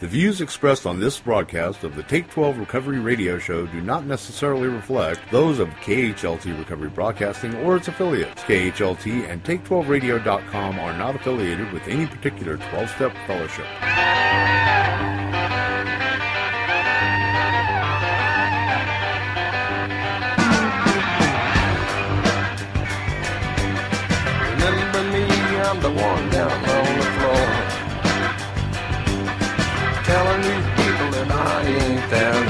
The views expressed on this broadcast of the Take 12 Recovery Radio Show do not necessarily reflect those of KHLT Recovery Broadcasting or its affiliates. KHLT and Take12Radio.com are not affiliated with any particular 12-step fellowship. Remember me, I'm the one down on the floor, telling these people that I ain't there no more.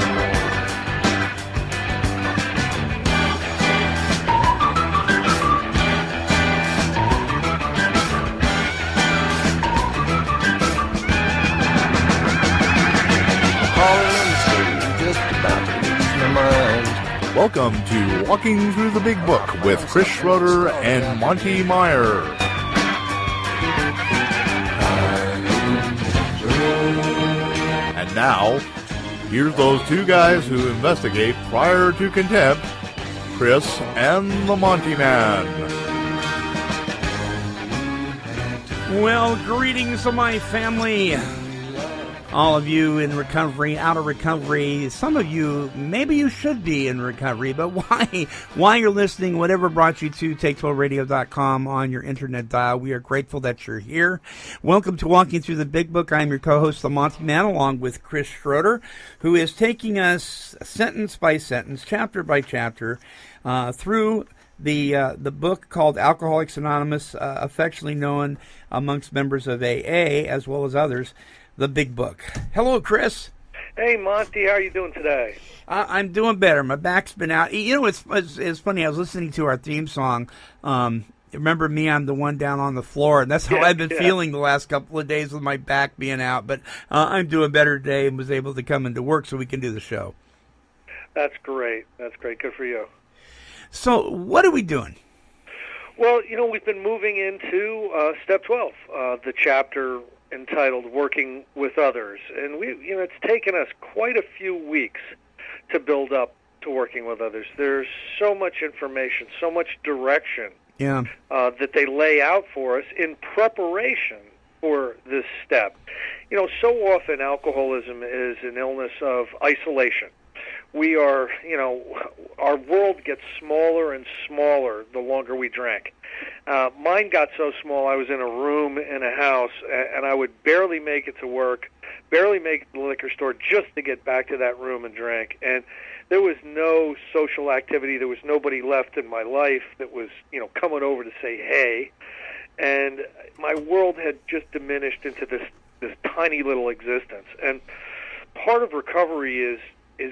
Calling in the street, just about to lose my mind. Welcome to Walking Through the Big Book with Chris Schroeder and Monty Meyer. And now, here's those two guys who investigate prior to contempt, Chris and the Monty'man. Well, greetings to my family. All of you in recovery, out of recovery. Some of you, maybe you should be in recovery, but why you're listening, whatever brought you to Take12Radio.com on your internet dial, we are grateful that you're here. Welcome to Walking Through the Big Book. I'm your co-host, the Monty'man, along with Chris Schroeder, who is taking us sentence by sentence, chapter by chapter, through the book called Alcoholics Anonymous, affectionately known amongst members of AA as well as others, The Big Book. Hello, Chris. Hey, Monty. How are you doing today? I'm doing better. My back's been out. You know, it's funny. I was listening to our theme song. Remember me? I'm the one down on the floor, and that's how I've been feeling the last couple of days with my back being out. But I'm doing better today and was able to come into work so we can do the show. That's great. That's great. Good for you. So what are we doing? Well, you know, we've been moving into Step 12, the chapter entitled Working with Others. And it's taken us quite a few weeks to build up to working with others. There's so much information, so much direction that they lay out for us in preparation for this step. You know, so often alcoholism is an illness of isolation. We are, our world gets smaller and smaller the longer we drink. Mine got so small I was in a room in a house, and I would barely make it to work, barely make it to the liquor store just to get back to that room and drink. And there was no social activity. There was nobody left in my life that was, coming over to say hey. And my world had just diminished into this tiny little existence. And part of recovery is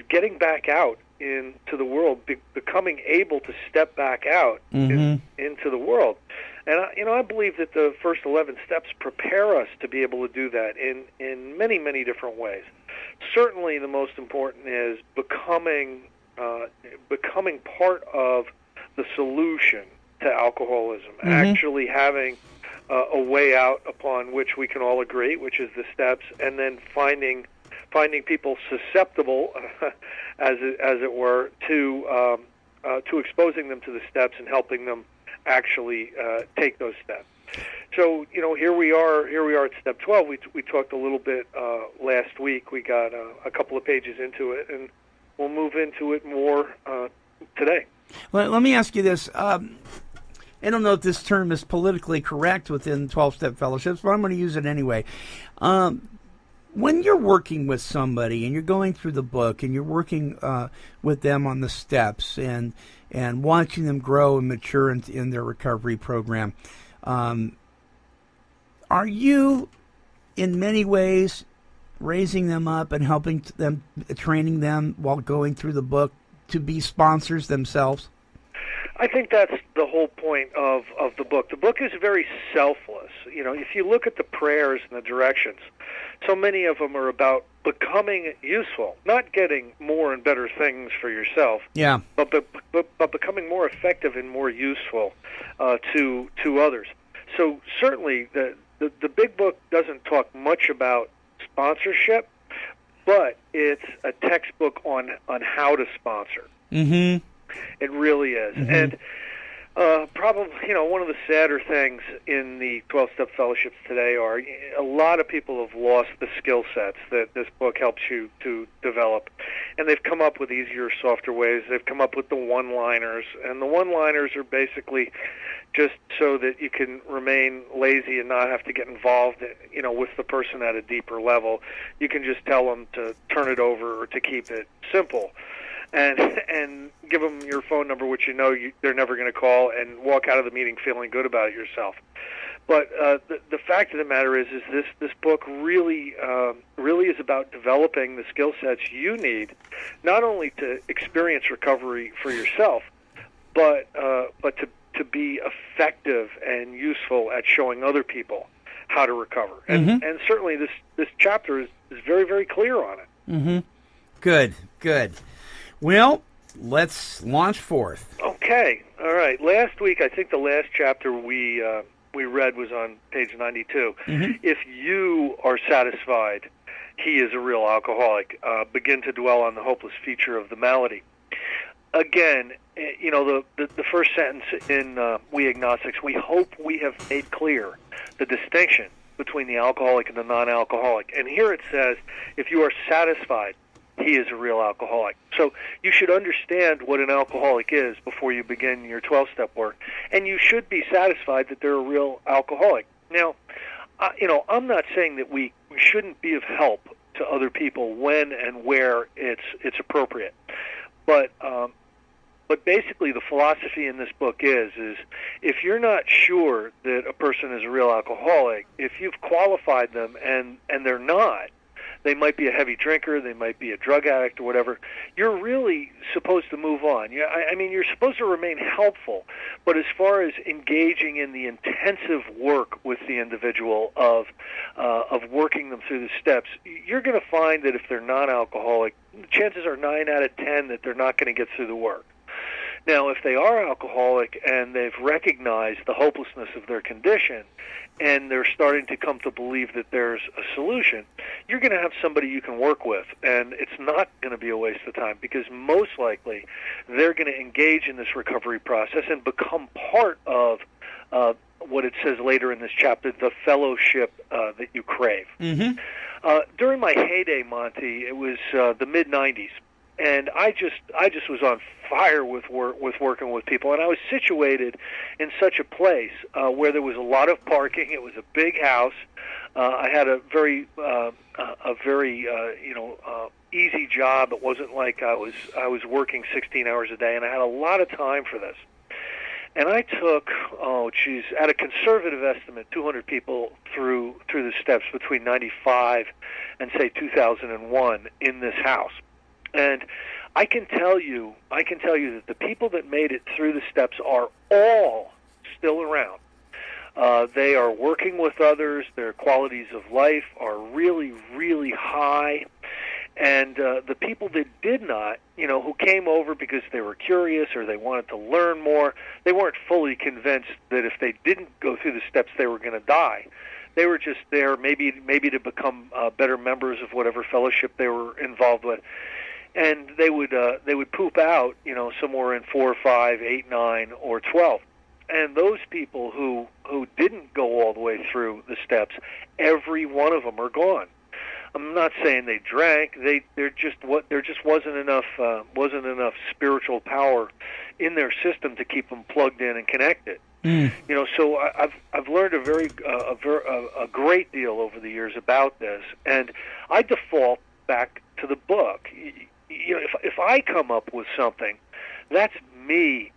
getting back out into the world, becoming able to step back out into the world. And I believe that the first 11 steps prepare us to be able to do that in many, many different ways. Certainly the most important is becoming part of the solution to alcoholism, actually having a way out upon which we can all agree, which is the steps, and then finding people susceptible, as it were, to exposing them to the steps and helping them actually take those steps. So, here we are at step 12. We talked a little bit last week. We got a couple of pages into it, and we'll move into it more today. Let me ask you this. I don't know if this term is politically correct within 12-step fellowships, but I'm going to use it anyway. When you're working with somebody and you're going through the book and you're working with them on the steps and watching them grow and mature in their recovery program, are you in many ways raising them up and helping them, training them while going through the book to be sponsors themselves? I think that's the whole point of the book. The book is very selfless. If you look at the prayers and the directions, so many of them are about becoming useful, not getting more and better things for yourself, but becoming more effective and more useful to others. So certainly the big book doesn't talk much about sponsorship, but it's a textbook on how to sponsor. Mm-hmm. It really is. Mm-hmm. And Probably, one of the sadder things in the 12-step fellowships today are a lot of people have lost the skill sets that this book helps you to develop. And they've come up with easier, softer ways. They've come up with the one-liners. And the one-liners are basically just so that you can remain lazy and not have to get involved, with the person at a deeper level. You can just tell them to turn it over or to keep it simple. And give them your phone number, which they're never going to call, and walk out of the meeting feeling good about it yourself. But the fact of the matter is this book really is about developing the skill sets you need, not only to experience recovery for yourself, but to be effective and useful at showing other people how to recover. And certainly this chapter is very, very clear on it. Mm-hmm. Good. Well, let's launch forth. Okay. All right. Last week, I think the last chapter we read was on page 92. Mm-hmm. If you are satisfied, he is a real alcoholic. Begin to dwell on the hopeless feature of the malady. Again, the first sentence in We Agnostics, we hope we have made clear the distinction between the alcoholic and the non-alcoholic. And here it says, if you are satisfied, he is a real alcoholic. So you should understand what an alcoholic is before you begin your 12-step work, and you should be satisfied that they're a real alcoholic. Now, I'm not saying that we shouldn't be of help to other people when and where it's appropriate, but basically the philosophy in this book is if you're not sure that a person is a real alcoholic, if you've qualified them and they're not, they might be a heavy drinker, they might be a drug addict or whatever, you're really supposed to move on. I mean, you're supposed to remain helpful, but as far as engaging in the intensive work with the individual of working them through the steps, you're going to find that if they're non-alcoholic, chances are 9 out of 10 that they're not going to get through the work. Now, if they are alcoholic and they've recognized the hopelessness of their condition and they're starting to come to believe that there's a solution, you're going to have somebody you can work with, and it's not going to be a waste of time because most likely they're going to engage in this recovery process and become part of what it says later in this chapter, the fellowship that you crave. Mm-hmm. During my heyday, Monty, it was the mid-'90s. And I just was on fire with working with people, and I was situated in such a place where there was a lot of parking. It was a big house. I had a very easy job. It wasn't like I was working 16 hours a day, and I had a lot of time for this. And I took, at a conservative estimate, 200 people through the steps between 95 and say 2001 in this house. And I can tell you that the people that made it through the steps are all still around. They are working with others. Their qualities of life are really, really high. And the people that did not, who came over because they were curious or they wanted to learn more, they weren't fully convinced that if they didn't go through the steps they were going to die. They were just there maybe to become better members of whatever fellowship they were involved with. And they would poop out, somewhere in 4, 5, 8, 9, or 12. And those people who didn't go all the way through the steps, every one of them are gone. I'm not saying they drank. There just wasn't enough spiritual power in their system to keep them plugged in and connected. So I've learned a great deal over the years about this, and I default back to the book. If I come up with something, that's me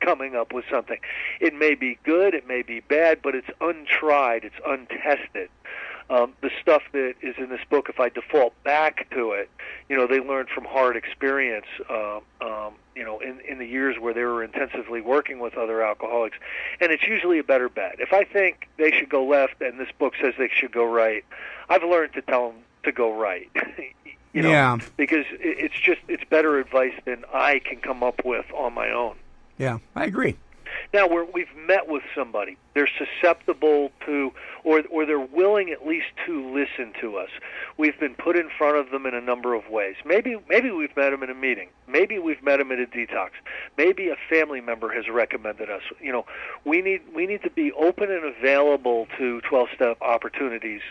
coming up with something. It may be good, it may be bad, but it's untried, it's untested. The stuff that is in this book, if I default back to it, they learned from hard experience, in the years where they were intensively working with other alcoholics, and it's usually a better bet. If I think they should go left and this book says they should go right, I've learned to tell them to go right. Because it's better advice than I can come up with on my own. Yeah, I agree. Now, we've met with somebody. They're susceptible to, or they're willing at least to listen to us. We've been put in front of them in a number of ways. Maybe we've met them in a meeting. Maybe we've met them at a detox. Maybe a family member has recommended us. We need to be open and available to 12-step opportunities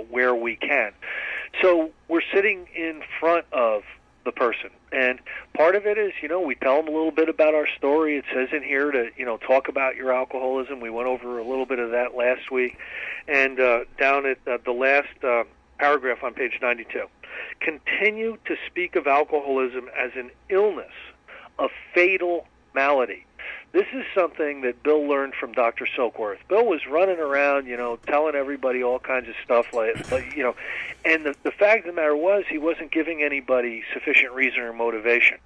where we can. So we're sitting in front of the person, and part of it is, we tell them a little bit about our story. It says in here to, talk about your alcoholism. We went over a little bit of that last week, and down at the last paragraph on page 92, continue to speak of alcoholism as an illness, a fatal malady. This is something that Bill learned from Dr. Silkworth. Bill was running around, telling everybody all kinds of stuff, and the fact of the matter was he wasn't giving anybody sufficient reason or motivation.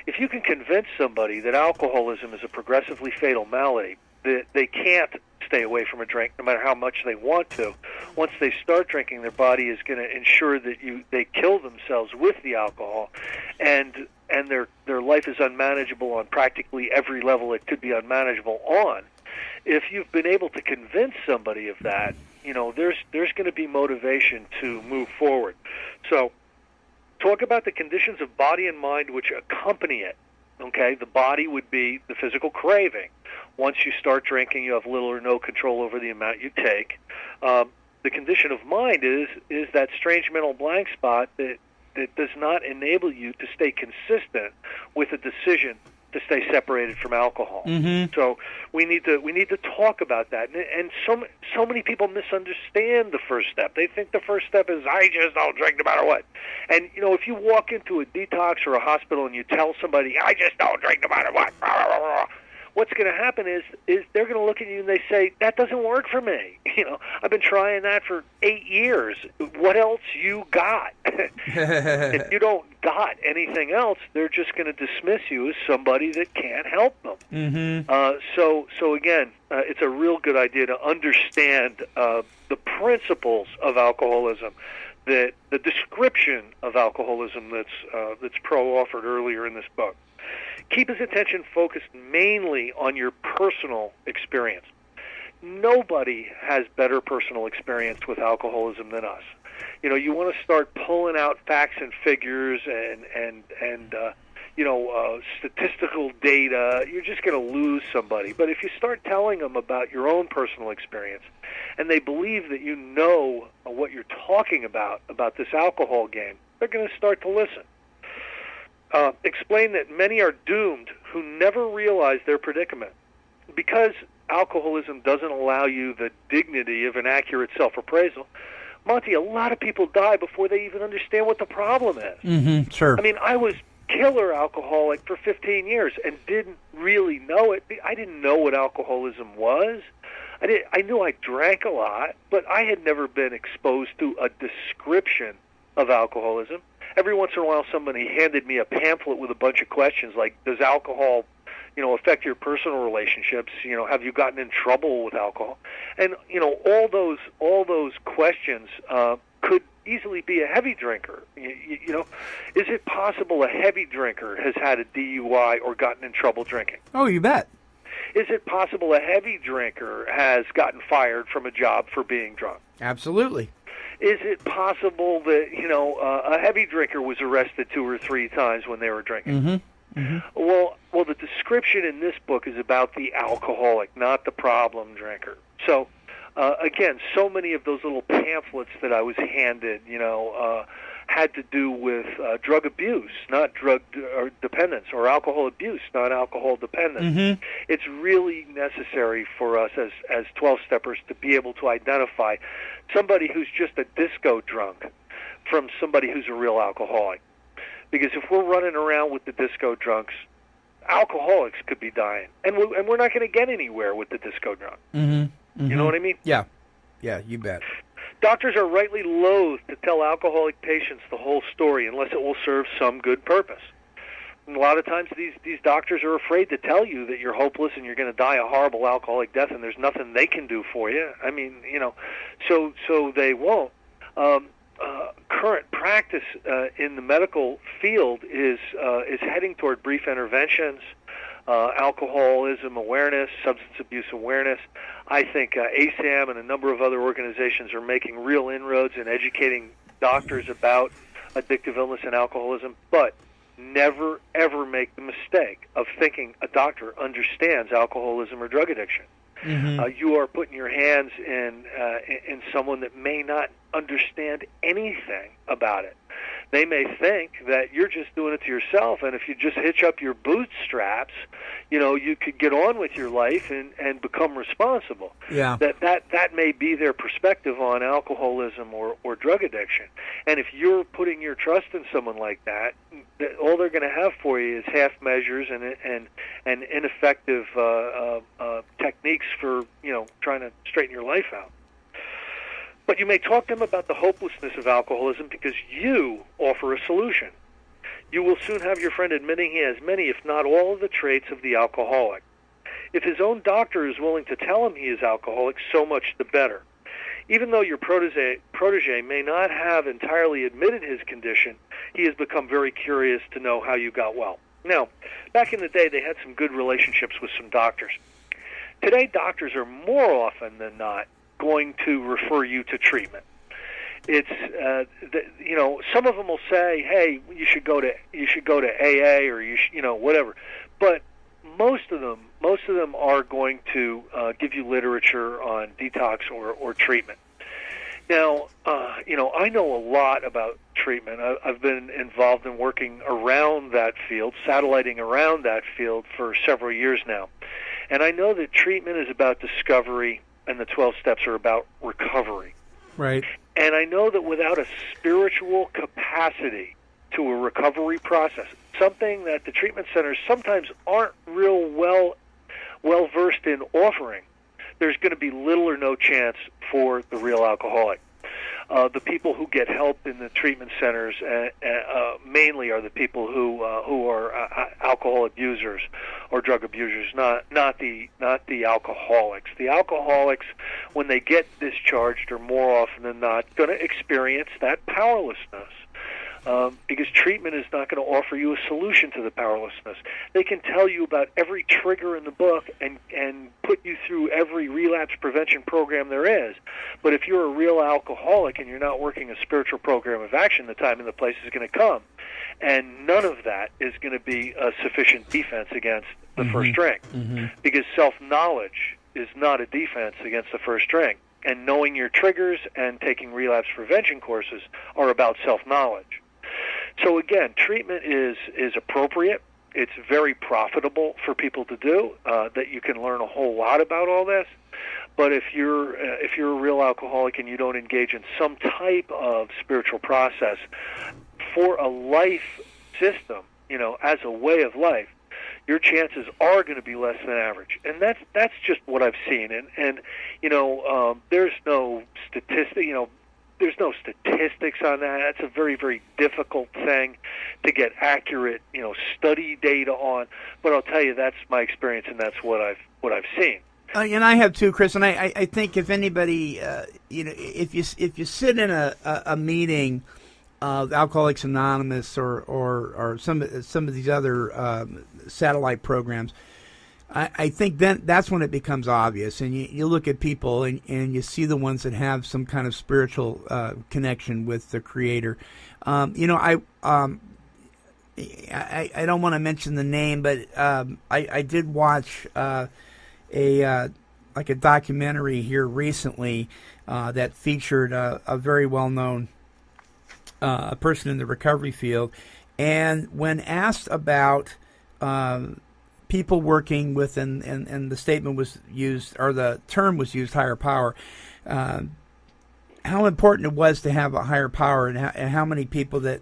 If you can convince somebody that alcoholism is a progressively fatal malady, that they can't stay away from a drink no matter how much they want to, once they start drinking, their body is going to ensure that they kill themselves with the alcohol, and their life is unmanageable on practically every level it could be unmanageable on. If you've been able to convince somebody of that, there's going to be motivation to move forward. So talk about the conditions of body and mind which accompany it. Okay, the body would be the physical craving. Once you start drinking, you have little or no control over the amount you take. The condition of mind is that strange mental blank spot that does not enable you to stay consistent with a decision to stay separated from alcohol. Mm-hmm. So we need to talk about that. And so many people misunderstand the first step. They think the first step is, I just don't drink no matter what. And if you walk into a detox or a hospital and you tell somebody, I just don't drink no matter what, what's going to happen is they're going to look at you and they say, that doesn't work for me. I've been trying that for 8 years. What else you got? If you don't got anything else, they're just going to dismiss you as somebody that can't help them. Mm-hmm. So again, it's a real good idea to understand the principles of alcoholism, that the description of alcoholism that's offered earlier in this book. Keep his attention focused mainly on your personal experience. Nobody has better personal experience with alcoholism than us. You want to start pulling out facts and figures and statistical data, you're just going to lose somebody. But if you start telling them about your own personal experience, and they believe that you know what you're talking about this alcohol game, they're going to start to listen. Explain that many are doomed who never realize their predicament. Because alcoholism doesn't allow you the dignity of an accurate self-appraisal, Monty, a lot of people die before they even understand what the problem is. Mm-hmm, sure. I mean, I was killer alcoholic for 15 years and didn't really know it. I didn't know what alcoholism was. I knew I drank a lot, but I had never been exposed to a description of alcoholism. Every once in a while, somebody handed me a pamphlet with a bunch of questions like, does alcohol, affect your personal relationships? Have you gotten in trouble with alcohol? And, all those questions could easily be a heavy drinker. Is it possible a heavy drinker has had a DUI or gotten in trouble drinking? Oh, you bet. Is it possible a heavy drinker has gotten fired from a job for being drunk? Absolutely. Is it possible that, a heavy drinker was arrested 2 or 3 times when they were drinking? Mm-hmm. Mm-hmm. Well, the description in this book is about the alcoholic, not the problem drinker. So, again, so many of those little pamphlets that I was handed, had to do with drug abuse, not drug dependence, or alcohol abuse, not alcohol dependence. Mm-hmm. It's really necessary for us as 12-steppers to be able to identify somebody who's just a disco drunk from somebody who's a real alcoholic. Because if we're running around with the disco drunks, alcoholics could be dying. And we're not going to get anywhere with the disco drunk. Mm-hmm. Mm-hmm. You know what I mean? Yeah. Yeah, you bet. Doctors are rightly loath to tell alcoholic patients the whole story unless it will serve some good purpose. And a lot of times these doctors are afraid to tell you that you're hopeless and you're going to die a horrible alcoholic death and there's nothing they can do for you. I mean, so they won't. Current practice in the medical field is heading toward brief interventions, alcoholism awareness, substance abuse awareness. I think ASAM and a number of other organizations are making real inroads in educating doctors about addictive illness and alcoholism, but never, ever make the mistake of thinking a doctor understands alcoholism or drug addiction. You are putting your hands in someone that may not understand anything about it. They may think that you're just doing it to yourself, and if you just hitch up your bootstraps, you could get on with your life and become responsible. Yeah. That may be their perspective on alcoholism or drug addiction. And if you're putting your trust in someone like that, all they're going to have for you is half measures and ineffective techniques for trying to straighten your life out. But you may talk to them about the hopelessness of alcoholism because you offer a solution. You will soon have your friend admitting he has many, if not all, of the traits of the alcoholic. If his own doctor is willing to tell him he is alcoholic, so much the better. Even though your protege may not have entirely admitted his condition, he has become very curious to know how you got well. Now, back in the day, they had some good relationships with some doctors. Today, doctors are more often than not going to refer you to treatment. It's some of them will say, "Hey, you should go to AA or whatever," but most of them are going to give you literature on detox or treatment. Now, I know a lot about treatment. I've been involved in working around that field, satelliting around that field for several years now, and I know that treatment is about discovery and the 12 steps are about recovery. Right. And I know that without a spiritual capacity to a recovery process, something that the treatment centers sometimes aren't real well versed in offering, there's going to be little or no chance for the real alcoholic. The people who get help in the treatment centers mainly are the people who are alcohol abusers or drug abusers, not the alcoholics. The alcoholics, when they get discharged, are more often than not going to experience that powerlessness. Because treatment is not going to offer you a solution to the powerlessness. They can tell you about every trigger in the book and put you through every relapse prevention program there is. But if you're a real alcoholic and you're not working a spiritual program of action, the time and the place is going to come. And none of that is going to be a sufficient defense against the first drink. Because self-knowledge is not a defense against the first drink. And knowing your triggers and taking relapse prevention courses are about self-knowledge. So again, treatment is appropriate. It's very profitable for people to do. That you can learn a whole lot about all this. But if you're a real alcoholic and you don't engage in some type of spiritual process for a life system, as a way of life, your chances are going to be less than average. And that's just what I've seen. And there's no statistic. There's no statistics on that. That's a very, very difficult thing to get accurate, study data on. But I'll tell you, that's my experience, and that's what I've seen. And I have too, Chris. And I think if anybody, if you sit in a meeting of Alcoholics Anonymous or some of these other satellite programs, I think then that's when it becomes obvious, and you look at people and you see the ones that have some kind of spiritual connection with the Creator. I don't want to mention the name, but I did watch a documentary here recently that featured a very well-known person in the recovery field, and when asked about people working with, and the statement was used, or the term was used, higher power, how important it was to have a higher power, and how many people that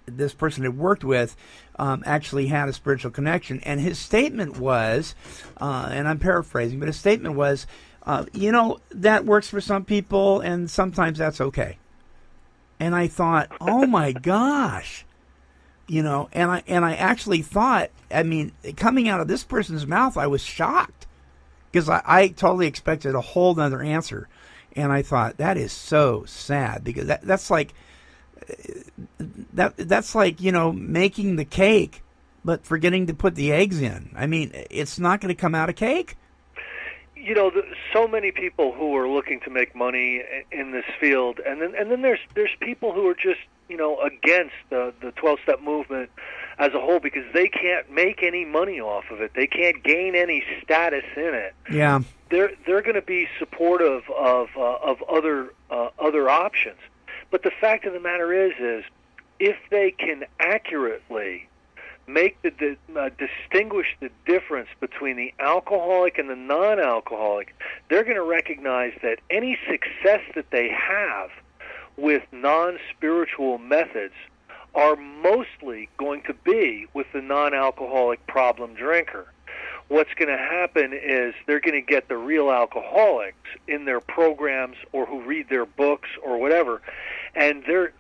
this person had worked with actually had a spiritual connection. And his statement was, and I'm paraphrasing, but his statement was, that works for some people, and sometimes that's okay. And I thought, oh my gosh. And I actually thought, coming out of this person's mouth, I was shocked, because I totally expected a whole other answer, and I thought, that is so sad, because that's like making the cake, but forgetting to put the eggs in. I mean, it's not going to come out a cake. You know, so many people who are looking to make money in this field, and then there's people who are just, you know, against the 12-step movement as a whole because they can't make any money off of it. They can't gain any status in it. Yeah, they're going to be supportive of other options. But the fact of the matter is if they can accurately make distinguish the difference between the alcoholic and the non-alcoholic, they're going to recognize that any success that they have with non-spiritual methods are mostly going to be with the non-alcoholic problem drinker. What's going to happen is they're going to get the real alcoholics in their programs or who read their books or whatever, and they're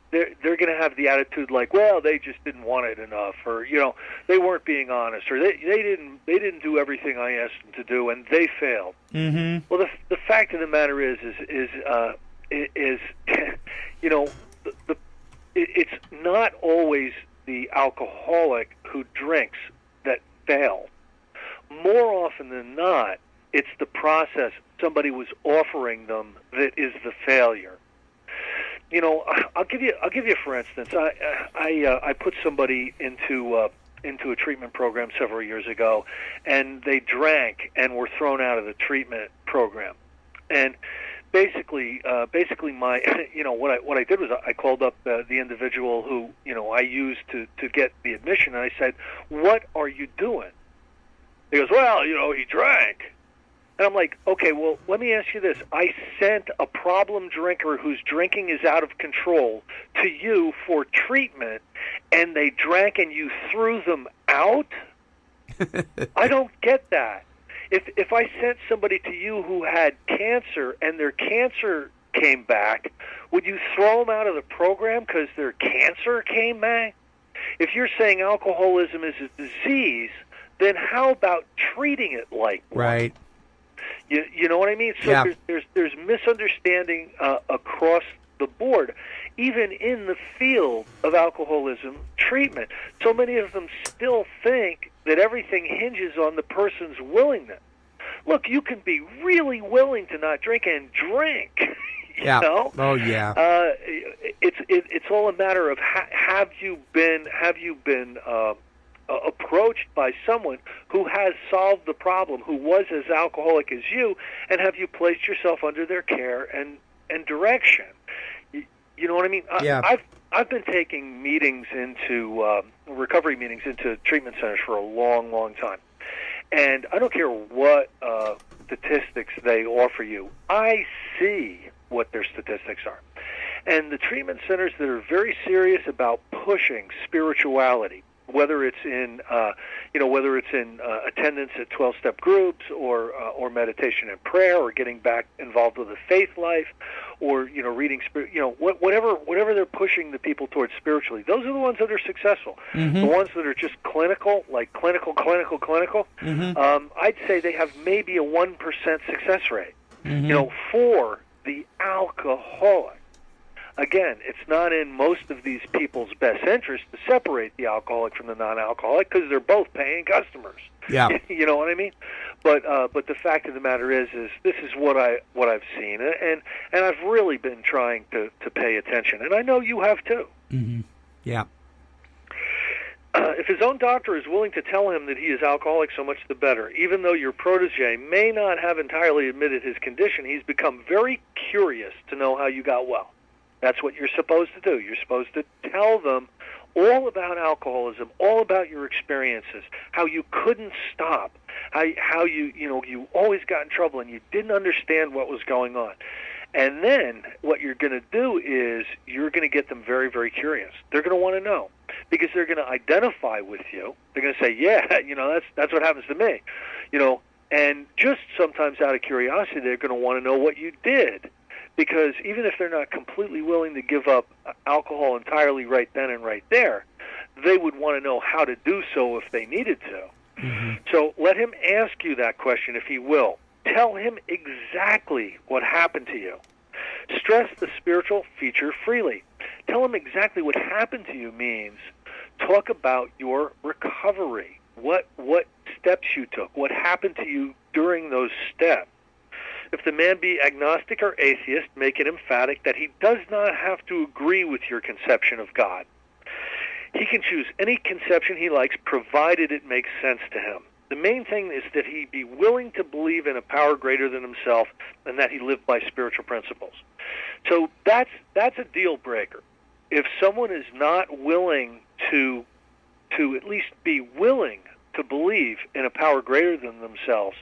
going to have the attitude like, well, they just didn't want it enough, or, you know, they weren't being honest, or they didn't do everything I asked them to do, and they failed. Mm-hmm. Well, the fact of the matter is you know, it's not always the alcoholic who drinks that fails. More often than not, it's the process somebody was offering them that is the failure. You know, I'll give you for instance. I put somebody into a treatment program several years ago, and they drank and were thrown out of the treatment program. And basically, my you know what I did was I called up the individual who, you know, I used to get the admission, and I said, "What are you doing?" He goes, "Well, you know, he drank." And I'm like, okay, well, let me ask you this. I sent a problem drinker whose drinking is out of control to you for treatment, and they drank and you threw them out? I don't get that. If I sent somebody to you who had cancer and their cancer came back, would you throw them out of the program because their cancer came back? If you're saying alcoholism is a disease, then how about treating it like one? Right. You know what I mean? So yeah. there's misunderstanding across the board, even in the field of alcoholism treatment. So many of them still think that everything hinges on the person's willingness. Look, you can be really willing to not drink and drink. You know? Oh yeah. It's all a matter of have you been approached by someone who has solved the problem, who was as alcoholic as you, and have you placed yourself under their care and direction? You know what I mean? Yeah. I've been taking meetings into recovery meetings into treatment centers for a long, long time, and I don't care what statistics they offer you. I see what their statistics are, and the treatment centers that are very serious about pushing spirituality, whether it's in attendance at 12-step groups or meditation and prayer, or getting back involved with the faith life, or reading whatever they're pushing the people towards spiritually. Those are the ones that are successful. Mm-hmm. The ones that are just clinical, like clinical. Mm-hmm. I'd say they have maybe a 1% success rate. Mm-hmm. For the alcoholic. Again, it's not in most of these people's best interest to separate the alcoholic from the non-alcoholic because they're both paying customers. Yeah. You know what I mean? But the fact of the matter is this is what I've seen, and I've really been trying to pay attention, and I know you have too. Mm-hmm. Yeah. If his own doctor is willing to tell him that he is alcoholic, so much the better. Even though your protege may not have entirely admitted his condition, he's become very curious to know how you got well. That's what you're supposed to do. You're supposed to tell them all about alcoholism, all about your experiences, how you couldn't stop, how you always got in trouble and you didn't understand what was going on. And then what you're going to do is you're going to get them very, very curious. They're going to want to know because they're going to identify with you. They're going to say, yeah, that's what happens to me. And just sometimes out of curiosity, they're going to want to know what you did. Because even if they're not completely willing to give up alcohol entirely right then and right there, they would want to know how to do so if they needed to. Mm-hmm. So let him ask you that question if he will. Tell him exactly what happened to you. Stress the spiritual feature freely. Tell him exactly what happened to you means talk about your recovery. What steps you took? What happened to you during those steps? If the man be agnostic or atheist, make it emphatic that he does not have to agree with your conception of God. He can choose any conception he likes, provided it makes sense to him. The main thing is that he be willing to believe in a power greater than himself, and that he live by spiritual principles. So that's a deal breaker. If someone is not willing to at least be willing to believe in a power greater than themselves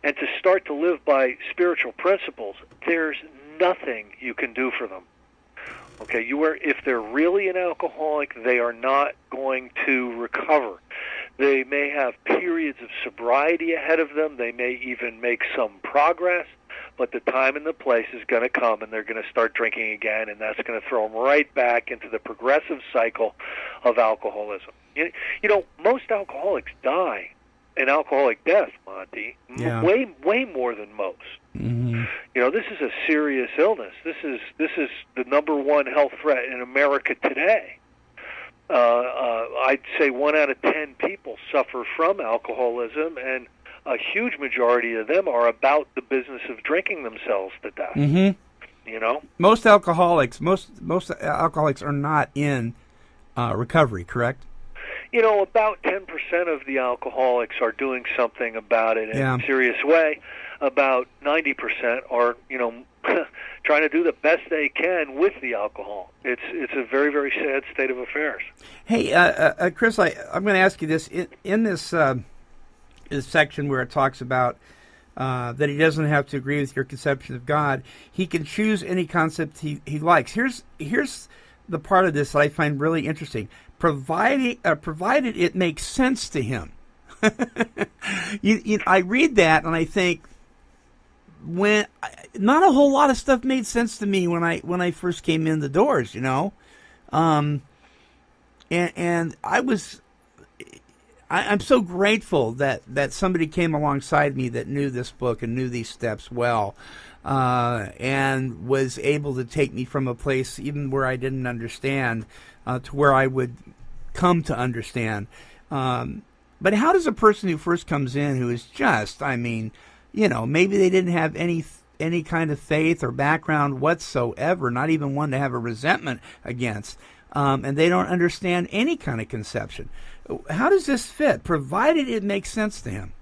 and to start to live by spiritual principles, there's nothing you can do for them. Okay, if they're really an alcoholic, they are not going to recover. They may have periods of sobriety ahead of them. They may even make some progress, but the time and the place is going to come, and they're going to start drinking again, and that's going to throw them right back into the progressive cycle of alcoholism. You know, most alcoholics die an alcoholic death, Monty, way more than most. Mm-hmm. You know, this is a serious illness. This is the number one health threat in America today. I'd say 1 out of 10 people suffer from alcoholism, and a huge majority of them are about the business of drinking themselves to death. Mm-hmm. You know, most alcoholics are not in recovery, correct? You know, about 10% of the alcoholics are doing something about it in a serious way. About 90% are, you know, trying to do the best they can with the alcohol. It's a very, very sad state of affairs. Hey, Chris, I'm going to ask you this. In this section where it talks about that he doesn't have to agree with your conception of God, he can choose any concept he likes. Here's the part of this that I find really interesting. Provided it makes sense to him. I read that and I think, not a whole lot of stuff made sense to me when I first came in the doors, you know, and I'm so grateful that somebody came alongside me that knew this book and knew these steps well, and was able to take me from a place even where I didn't understand to where I would come to understand. But how does a person who first comes in, who is just, I mean, you know, maybe they didn't have any kind of faith or background whatsoever, not even one to have a resentment against, and they don't understand any kind of conception. How does this fit, provided it makes sense to him?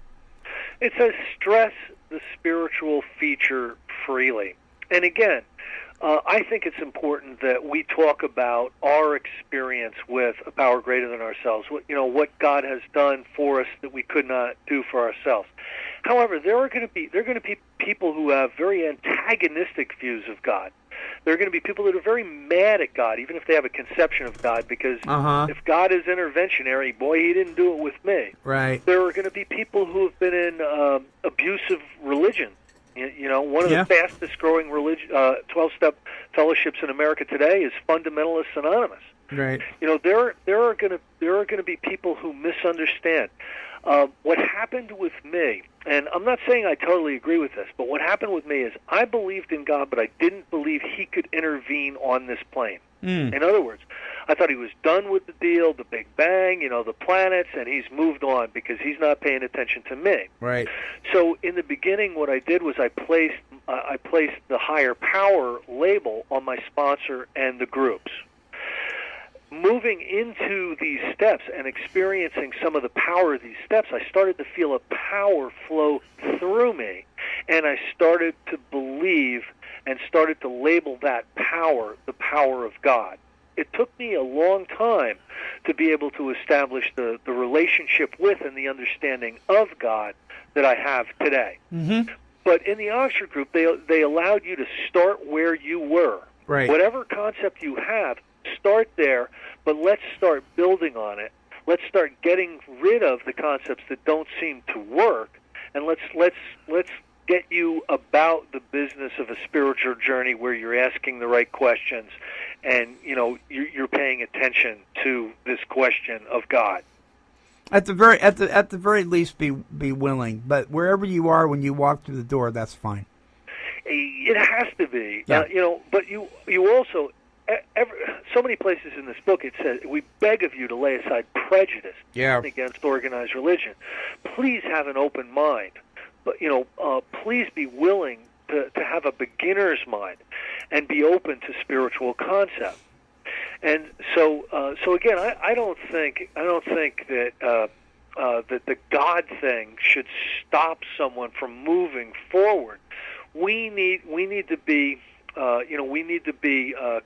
It says stress the spiritual feature freely. And again, I think it's important that we talk about our experience with a power greater than ourselves, what God has done for us that we could not do for ourselves. However, there are going to be people who have very antagonistic views of God. There are going to be people that are very mad at God, even if they have a conception of God, because if God is interventionary, boy, he didn't do it with me. Right. There are going to be people who have been in abusive religion. You know, one of the fastest-growing 12-step fellowships in America today is Fundamentalists Anonymous. Right. You know, there are going to be people who misunderstand. What happened with me, and I'm not saying I totally agree with this, but what happened with me is I believed in God, but I didn't believe he could intervene on this plane. In other words, I thought he was done with the deal, the Big Bang, the planets, and he's moved on because he's not paying attention to me. Right. So in the beginning, what I did was I placed the higher power label on my sponsor and the groups. Moving into these steps and experiencing some of the power of these steps, I started to feel a power flow through me, and I started to believe and started to label that power the power of God. It took me a long time to be able to establish the relationship with and the understanding of God that I have today. Mm-hmm. But in the Oxford group, they allowed you to start where you were. Right. Whatever concept you have, start there, but let's start building on it. Let's start getting rid of the concepts that don't seem to work, and let's get you about the business of a spiritual journey where you're asking the right questions, and you're paying attention to this question of God. At the very least, be willing. But wherever you are when you walk through the door, that's fine. It has to be. Yeah. But you also so many places in this book it says, we beg of you to lay aside prejudice Yeah. against organized religion. Please have an open mind. But, please be willing to have a beginner's mind and be open to spiritual concepts. And so again, I don't think that that the God thing should stop someone from moving forward. We need to be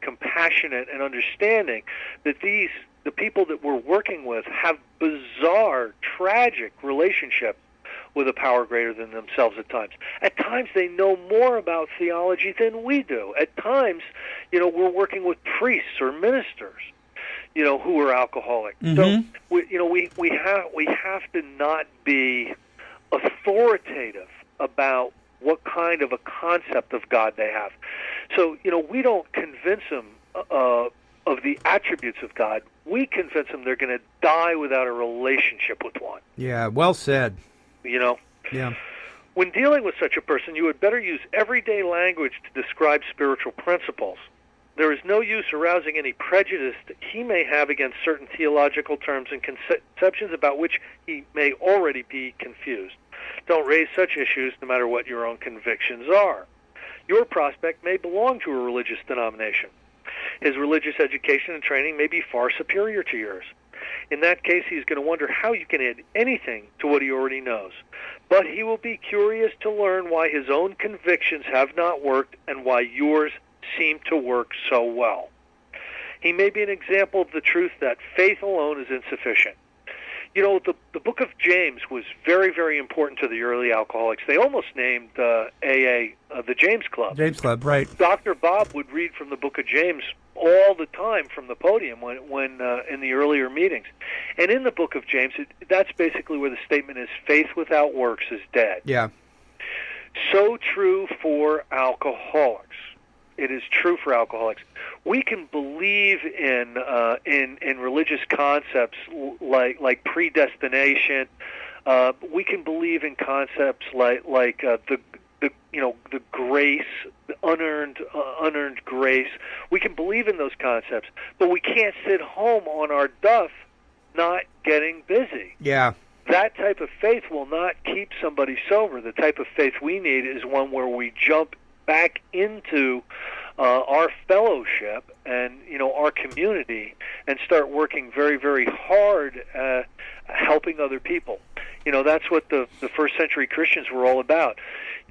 compassionate and understanding that the people that we're working with have bizarre, tragic relationships with a power greater than themselves at times. At times they know more about theology than we do. At times, we're working with priests or ministers, who are alcoholics. Mm-hmm. So we have to not be authoritative about what kind of a concept of God they have. So, we don't convince them of the attributes of God. We convince them they're going to die without a relationship with one. Yeah, well said. Yeah. When dealing with such a person, you would better use everyday language to describe spiritual principles. There is no use arousing any prejudice that he may have against certain theological terms and conceptions about which he may already be confused. Don't raise such issues no matter what your own convictions are. Your prospect may belong to a religious denomination. His religious education and training may be far superior to yours. In that case, he's going to wonder how you can add anything to what he already knows. But he will be curious to learn why his own convictions have not worked and why yours seem to work so well. He may be an example of the truth that faith alone is insufficient. The book of James was very, very important to the early alcoholics. They almost named AA the James Club. James Club, right. Dr. Bob would read from the book of James all the time from the podium when in the earlier meetings. And in the book of James, that's basically where the statement is, faith without works is dead. Yeah. So true for alcoholics. It is true for alcoholics. We can believe in religious concepts like predestination. We can believe in concepts like the grace, the unearned grace. We can believe in those concepts, but we can't sit home on our duff not getting busy. Yeah. That type of faith will not keep somebody sober. The type of faith we need is one where we jump back into our fellowship and our community and start working very, very hard helping other people. That's what the first century Christians were all about.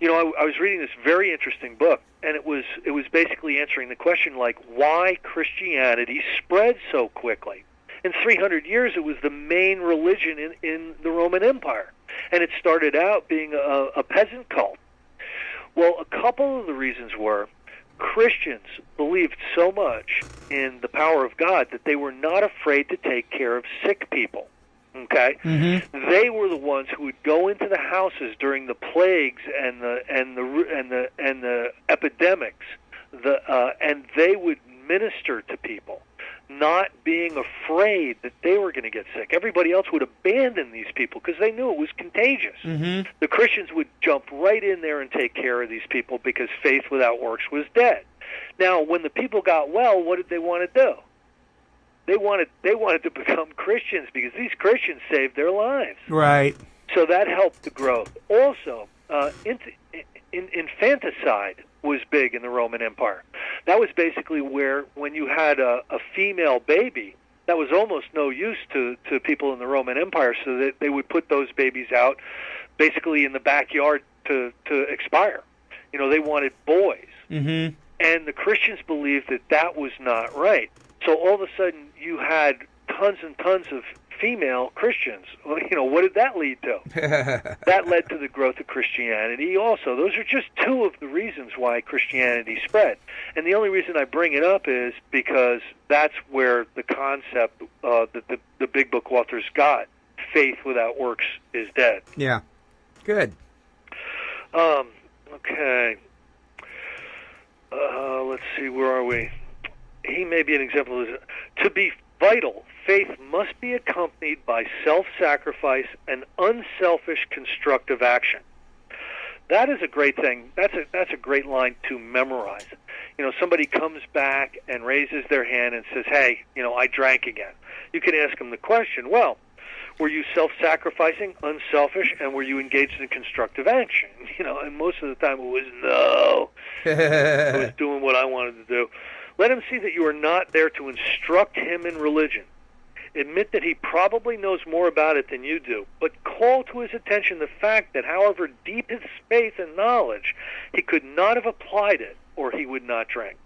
I was reading this very interesting book, and it was basically answering the question like why Christianity spread so quickly. In 300 years, it was the main religion in the Roman Empire, and it started out being a peasant cult. Well, a couple of the reasons were Christians believed so much in the power of God that they were not afraid to take care of sick people. Okay, Mm-hmm. They were the ones who would go into the houses during the plagues and the epidemics, and they would minister to people, not being afraid that they were going to get sick. Everybody else would abandon these people because they knew it was contagious. Mm-hmm. The Christians would jump right in there and take care of these people because faith without works was dead. Now, when the people got well, what did they want to do? They wanted to become Christians because these Christians saved their lives. Right. So that helped the growth. Also, infanticide was big in the Roman Empire. That was basically where when you had a female baby, that was almost no use to people in the Roman Empire, so that they would put those babies out basically in the backyard to expire. They wanted boys. Mm-hmm. And the Christians believed that was not right. So all of a sudden you had tons and tons of female Christians. Well, what did that lead to? That led to the growth of Christianity also. Those are just two of the reasons why Christianity spread. And the only reason I bring it up is because that's where the concept that the big book authors got, faith without works is dead. Yeah. Good. Okay. Let's see, where are we? He may be an example of this. To be vital, faith must be accompanied by self-sacrifice and unselfish constructive action. That is a great thing. That's a great line to memorize. somebody comes back and raises their hand and says, hey, I drank again. You can ask them the question, well, were you self-sacrificing, unselfish, and were you engaged in constructive action? And most of the time it was no. I was doing what I wanted to do. Let him see that you are not there to instruct him in religion. Admit that he probably knows more about it than you do, but call to his attention the fact that however deep his faith and knowledge, he could not have applied it, or he would not drink.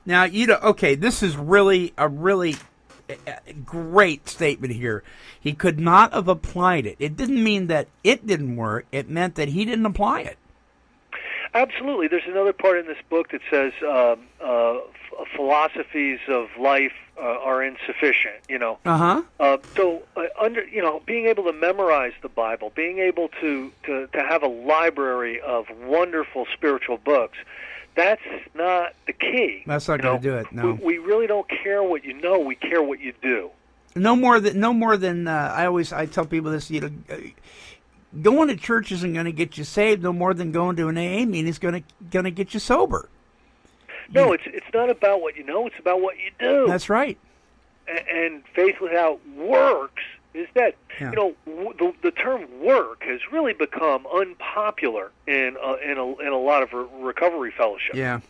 Now, okay, this is really a great statement here. He could not have applied it. It didn't mean that it didn't work. It meant that he didn't apply it. Absolutely. There's another part in this book that says philosophies of life are insufficient. Being able to memorize the Bible, being able to have a library of wonderful spiritual books, that's not the key. That's not going to do it. No, we really don't care what you know. We care what you do. No more than I tell people this. Going to church isn't going to get you saved. No more than going to an AA meeting is going to get you sober. No, it's not about what you know. It's about what you do. That's right. And faith without works is dead. Yeah. The term work has really become unpopular in a lot of recovery fellowships. Yeah.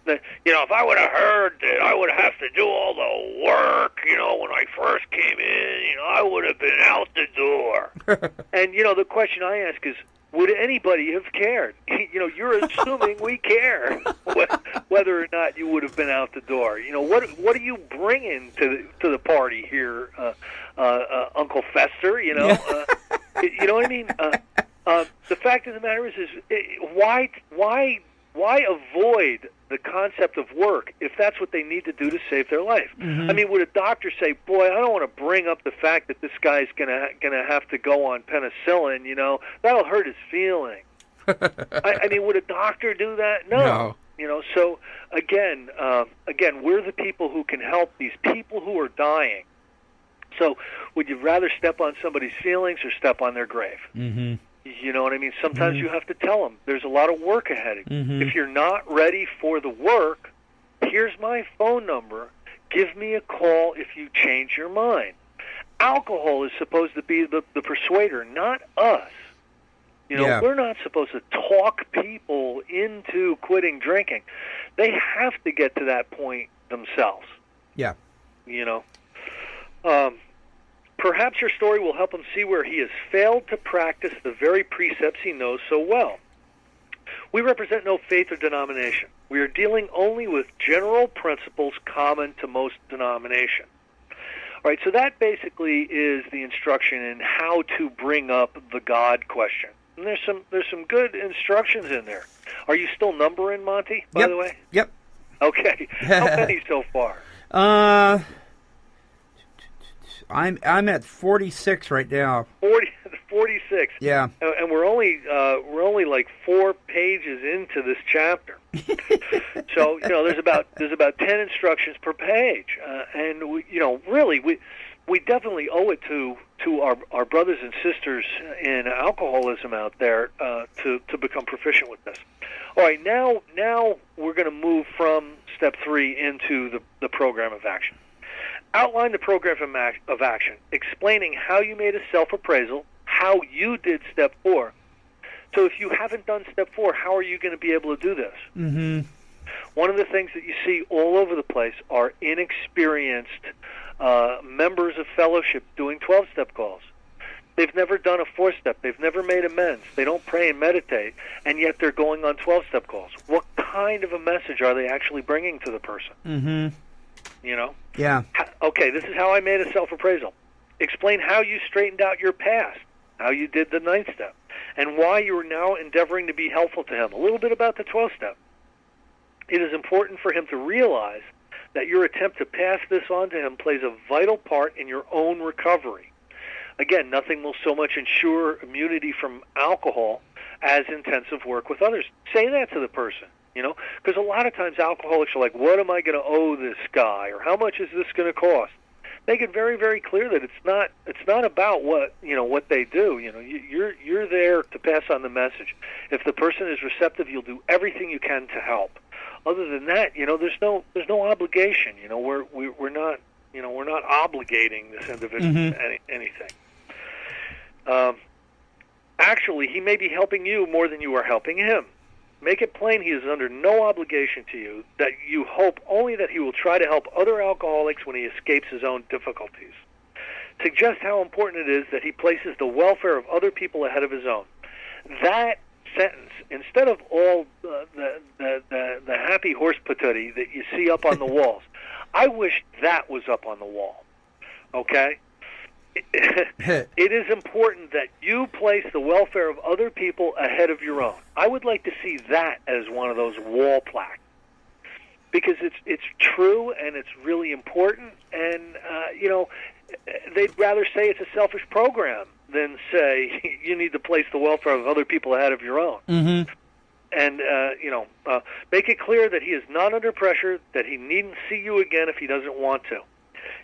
If I would have heard that I would have to do all the work, when I first came in, I would have been out the door. And the question I ask is, would anybody have cared? You're assuming we care whether or not you would have been out the door. What are you bringing to the party here, Uncle Fester? You know what I mean? The fact of the matter is why avoid the concept of work if that's what they need to do to save their life? Mm-hmm. I mean, would a doctor say, boy, I don't want to bring up the fact that this guy's gonna have to go on penicillin, that'll hurt his feelings. I mean, would a doctor do that? No. So again, we're the people who can help these people who are dying. So would you rather step on somebody's feelings or step on their grave? Mm-hmm. You know what I mean? Sometimes you have to tell them there's a lot of work ahead of you. Mm-hmm. If you're not ready for the work, here's my phone number. Give me a call if you change your mind. Alcohol is supposed to be the persuader, not us. We're not supposed to talk people into quitting drinking. They have to get to that point themselves. Yeah. Perhaps your story will help him see where he has failed to practice the very precepts he knows so well. We represent no faith or denomination. We are dealing only with general principles common to most denominations. All right, so that basically is the instruction in how to bring up the God question. And there's some good instructions in there. Are you still numbering, Monty, by the way? Yep. Okay. How many so far? I'm at 46 right now. 46. Yeah. And we're only like 4 pages into this chapter. So there's about 10 instructions per page, and we definitely owe it to our brothers and sisters in alcoholism out there to become proficient with this. All right, now we're going to move from step 3 into the program of action. Outline the program of action, explaining how you made a self-appraisal, how you did step 4. So if you haven't done step 4, how are you going to be able to do this? Mm-hmm. One of the things that you see all over the place are inexperienced members of fellowship doing 12-step calls. They've never done a 4-step. They've never made amends. They don't pray and meditate, and yet they're going on 12-step calls. What kind of a message are they actually bringing to the person? Mm-hmm. Yeah. Okay, this is how I made a self-appraisal. Explain how you straightened out your past, how you did the 9th step, and why you are now endeavoring to be helpful to him. A little bit about the 12th step. It is important for him to realize that your attempt to pass this on to him plays a vital part in your own recovery. Again, nothing will so much ensure immunity from alcohol as intensive work with others. Say that to the person. Because a lot of times alcoholics are like, what am I going to owe this guy, or how much is this going to cost? Make it very, very clear that it's not about what they do. You're there to pass on the message. If the person is receptive, you'll do everything you can to help. other than that, there's no obligation. We're not obligating this individual to anything. Actually, he may be helping you more than you are helping him. Make it plain he is under no obligation to you, that you hope only that he will try to help other alcoholics when he escapes his own difficulties. Suggest how important it is that he places the welfare of other people ahead of his own. That sentence, instead of all the happy horse patootie that you see up on the walls, I wish that was up on the wall. Okay? It is important that you place the welfare of other people ahead of your own. I would like to see that as one of those wall plaques, because it's true and it's really important. And they'd rather say it's a selfish program than say you need to place the welfare of other people ahead of your own. Mm-hmm. And make it clear that he is not under pressure, that he needn't see you again if he doesn't want to.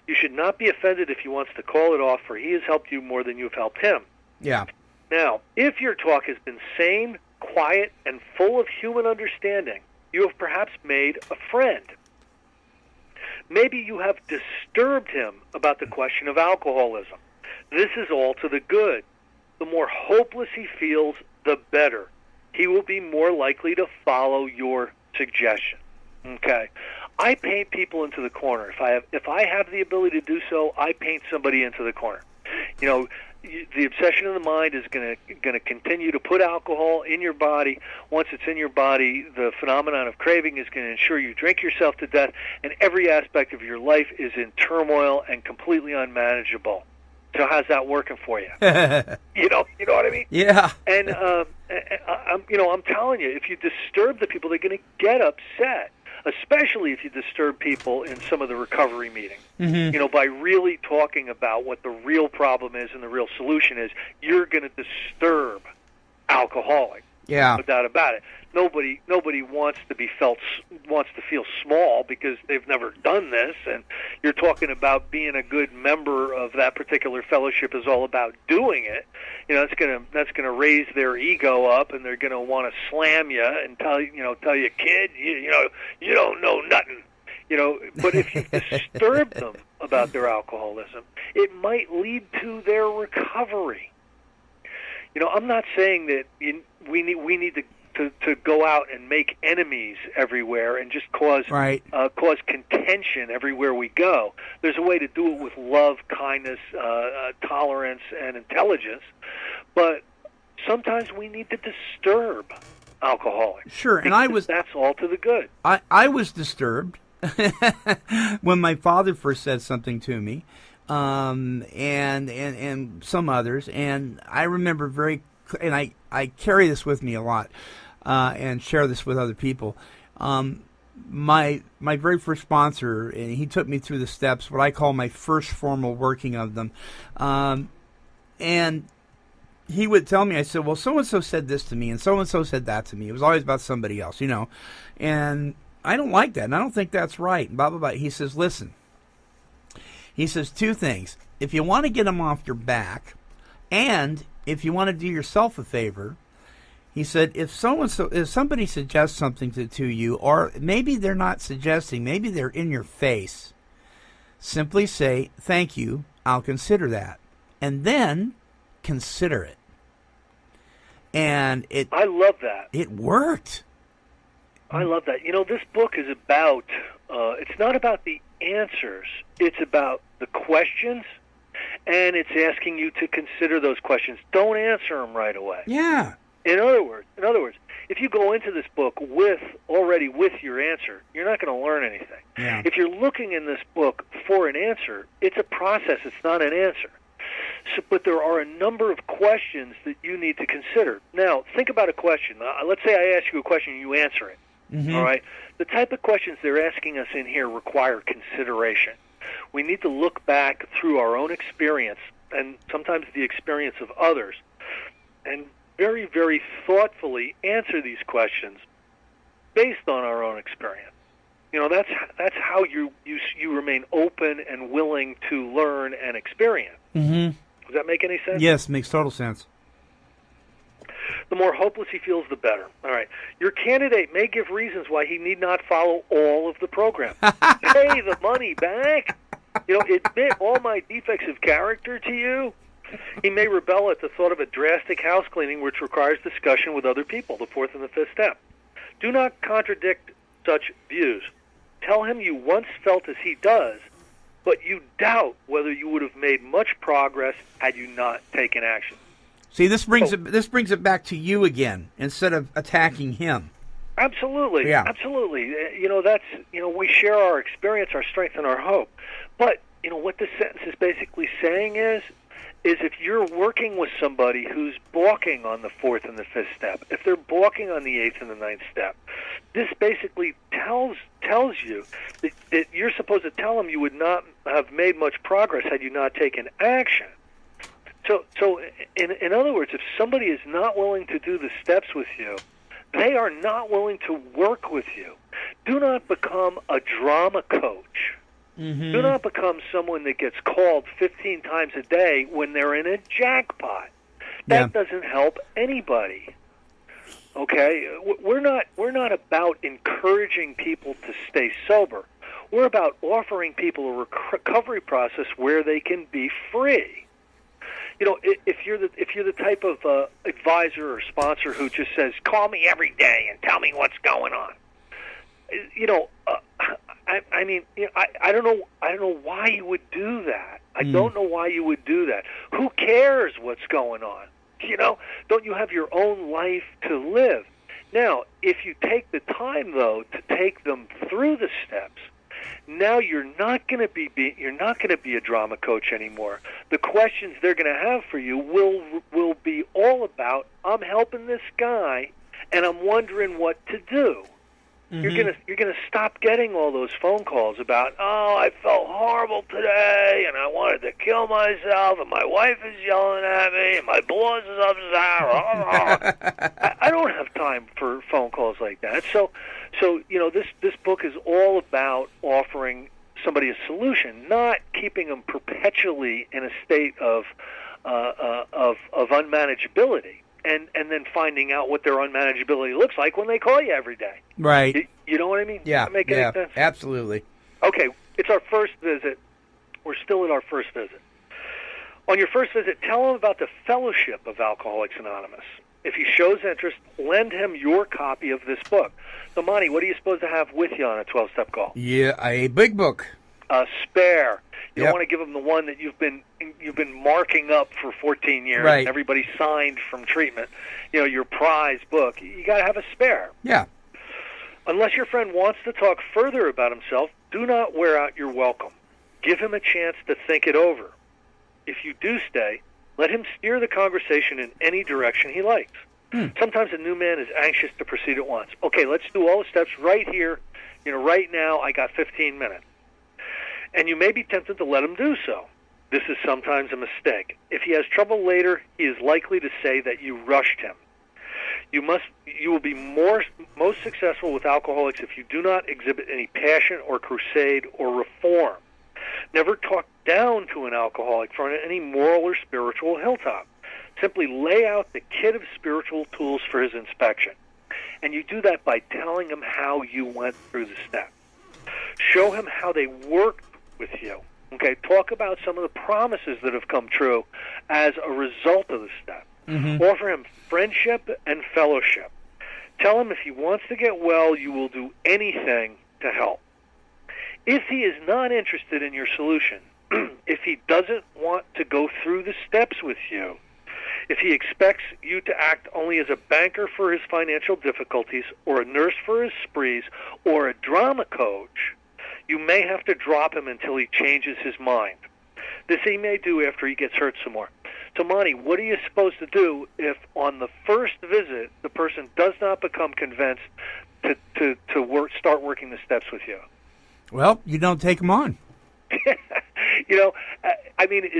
You should not be offended if he wants to call it off, for he has helped you more than you have helped him. Yeah. Now, if your talk has been sane, quiet, and full of human understanding, you have perhaps made a friend. Maybe you have disturbed him about the question of alcoholism. This is all to the good. The more hopeless he feels, the better. He will be more likely to follow your suggestion. Okay? I paint people into the corner. If I have the ability to do so, I paint somebody into the corner. The obsession of the mind is going to continue to put alcohol in your body. Once it's in your body, the phenomenon of craving is going to ensure you drink yourself to death, and every aspect of your life is in turmoil and completely unmanageable. So how's that working for you? You know what I mean? Yeah. And I'm telling you, if you disturb the people, they're going to get upset. Especially if you disturb people in some of the recovery meetings. Mm-hmm. By really talking about what the real problem is and the real solution is, you're going to disturb alcoholics. Yeah. No doubt about it. Nobody wants to feel small because they've never done this, and you're talking about being a good member of that particular fellowship is all about doing it. That's gonna raise their ego up, and they're gonna want to slam you and tell you, kid, you don't know nothing. But if you disturb them about their alcoholism, it might lead to their recovery. I'm not saying that we need to go out and make enemies everywhere and just cause contention everywhere we go. There's a way to do it with love, kindness, tolerance, and intelligence. But sometimes we need to disturb alcoholics. Sure, and that's all to the good. I was disturbed when my father first said something to me, and some others, and I remember and I carry this with me a lot, and share this with other people. My very first sponsor, and he took me through the steps, what I call my first formal working of them, and he would tell me, I said, well, so-and-so said this to me, and so-and-so said that to me. It was always about somebody else, and I don't like that, and I don't think that's right, and blah, blah, blah. He says, listen, he says two things. If you want to get them off your back, and if you want to do yourself a favor, he said, if somebody suggests something to you, or maybe they're not suggesting, maybe they're in your face, simply say, thank you, I'll consider that. And then consider it. And I love that. It worked. I love that. This book is about, it's not about the answers, it's about the questions, and it's asking you to consider those questions. Don't answer them right away. Yeah. In other words, if you go into this book already with your answer, you're not going to learn anything. Yeah. If you're looking in this book for an answer, it's a process. It's not an answer. But there are a number of questions that you need to consider. Now, think about a question. Let's say I ask you a question and you answer it. Mm-hmm. All right? The type of questions they're asking us in here require consideration. We need to look back through our own experience and sometimes the experience of others and very, very thoughtfully answer these questions based on our own experience. That's how you remain open and willing to learn and experience. Mm-hmm. Does that make any sense? Yes, makes total sense. The more hopeless he feels, the better. All right. Your candidate may give reasons why he need not follow all of the program. Pay the money back. Admit all my defects of character to you. He may rebel at the thought of a drastic house cleaning which requires discussion with other people, the fourth and the fifth step. Do not contradict such views. Tell him you once felt as he does, but you doubt whether you would have made much progress had you not taken action. See, this brings it back to you again instead of attacking him. Absolutely. Yeah. Absolutely. We share our experience, our strength, and our hope. But, what this sentence is basically saying is if you're working with somebody who's balking on the fourth and the fifth step, if they're balking on the eighth and the ninth step, this basically tells you that you're supposed to tell them you would not have made much progress had you not taken action. So in other words, if somebody is not willing to do the steps with you, they are not willing to work with you. Do not become a drama coach. Mm-hmm. Do not become someone that gets called 15 times a day when they're in a jackpot. That doesn't help anybody. Okay? We're not about encouraging people to stay sober. We're about offering people a recovery process where they can be free. If you're the type of advisor or sponsor who just says, "Call me every day and tell me what's going on," I don't know why you would do that. I don't know why you would do that. Who cares what's going on? Don't you have your own life to live? Now, if you take the time though to take them through the steps, now you're not going to be a drama coach anymore. The questions they're going to have for you will be all about, I'm helping this guy and I'm wondering what to do. Mm-hmm. You're gonna stop getting all those phone calls about, oh, I felt horrible today and I wanted to kill myself and my wife is yelling at me and my boss is upset. I don't have time for phone calls like that. So this book is all about offering somebody a solution, not keeping them perpetually in a state of unmanageability. And then finding out what their unmanageability looks like when they call you every day. Right. You know what I mean? Yeah. Does that make any sense? Absolutely. Okay, it's our first visit. We're still at our first visit. On your first visit, tell him about the Fellowship of Alcoholics Anonymous. If he shows interest, lend him your copy of this book. So, Monty, what are you supposed to have with you on a 12-step call? Yeah, a big book. A spare. You don't want to give them the one that you've been marking up for 14 years. Right. And everybody signed from treatment. Your prize book. You got to have a spare. Yeah. Unless your friend wants to talk further about himself, do not wear out your welcome. Give him a chance to think it over. If you do stay, let him steer the conversation in any direction he likes. Sometimes a new man is anxious to proceed at once. Okay, let's do all the steps right here. Right now I got 15 minutes. And you may be tempted to let him do so. This is sometimes a mistake. If he has trouble later, he is likely to say that you rushed him. You will be most successful with alcoholics if you do not exhibit any passion or crusade or reform. Never talk down to an alcoholic from any moral or spiritual hilltop. Simply lay out the kit of spiritual tools for his inspection. And you do that by telling him how you went through the steps. Show him how they worked with you. Okay, talk about some of the promises that have come true as a result of the step. Mm-hmm. Offer him friendship and fellowship. Tell him if he wants to get well, you will do anything to help. If he is not interested in your solution, if he doesn't want to go through the steps with you, if he expects you to act only as a banker for his financial difficulties or a nurse for his sprees or a drama coach, you may have to drop him until he changes his mind. This he may do after he gets hurt some more. So, Monty, what are you supposed to do if on the first visit the person does not become convinced to start working the steps with you? Well, you don't take them on. I mean,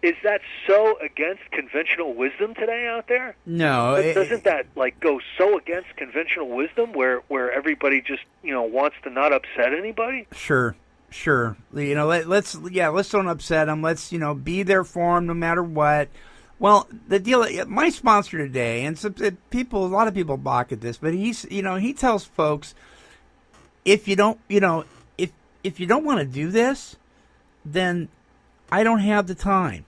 is that so against conventional wisdom today out there? No. Doesn't that go so against conventional wisdom where everybody just wants to not upset anybody? Sure. Let's don't upset them. Let's be there for them no matter what. Well, the deal, my sponsor today, and some people, a lot of people balk at this, but he tells folks, if you don't, if you don't want to do this, then I don't have the time.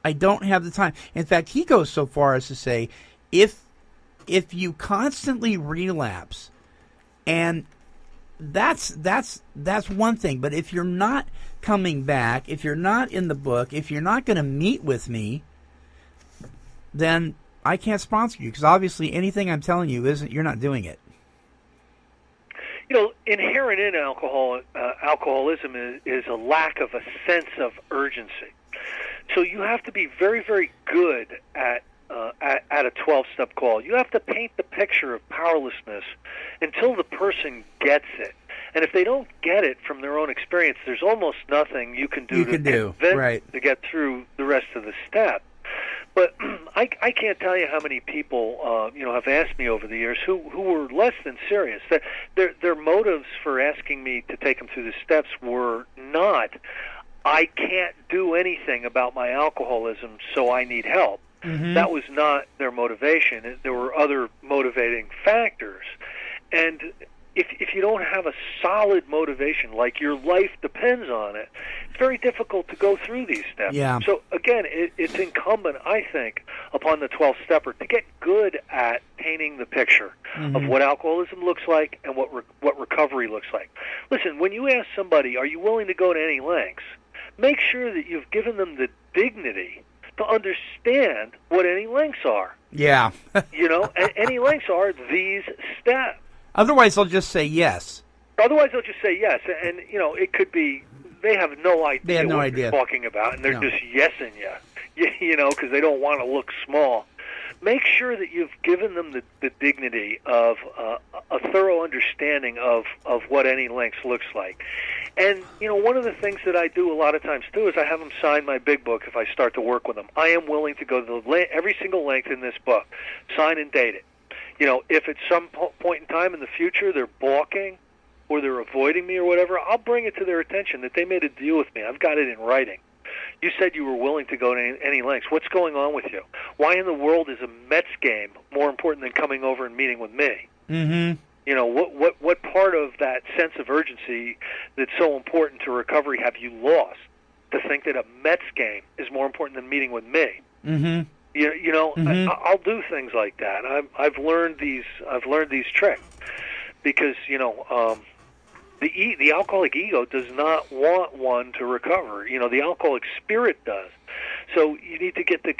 I don't have the time. In fact, he goes so far as to say, if you constantly relapse, and that's one thing, but if you're not coming back, if you're not in the book, if you're not going to meet with me, then I can't sponsor you, because obviously anything I'm telling you you're not doing it. Inherent in alcoholism is a lack of a sense of urgency. So you have to be very, very good at a 12-step call. You have to paint the picture of powerlessness until the person gets it. And if they don't get it from their own experience, there's almost nothing you can do to get through the rest of the step. But I can't tell you how many people have asked me over the years who were less than serious. That their motives for asking me to take them through the steps were not, I can't do anything about my alcoholism, so I need help. Mm-hmm. That was not their motivation. There were other motivating factors. And if you don't have a solid motivation, like your life depends on it, it's very difficult to go through these steps. Yeah. So, again, it's incumbent, I think, upon the 12-stepper to get good at painting the picture of what alcoholism looks like and what recovery looks like. Listen, when you ask somebody, are you willing to go to any lengths, make sure that you've given them the dignity to understand what any lengths are. Yeah. Any lengths are these steps. Otherwise, they'll just say yes. Otherwise, they'll just say yes, and it could be they have no idea what you're talking about, and they're just yesing you, because they don't want to look small. Make sure that you've given them the dignity of a thorough understanding of what any lengths looks like. And, one of the things that I do a lot of times, too, is I have them sign my big book if I start to work with them. I am willing to go to every single length in this book, sign and date it. If at some point in time in the future they're balking or they're avoiding me or whatever, I'll bring it to their attention that they made a deal with me. I've got it in writing. You said you were willing to go to any lengths. What's going on with you? Why in the world is a Mets game more important than coming over and meeting with me? Mm-hmm. What part of that sense of urgency that's so important to recovery have you lost to think that a Mets game is more important than meeting with me? Mm-hmm. I'll do things like that. I've learned these tricks because the alcoholic ego does not want one to recover. The alcoholic spirit does. So you need to get the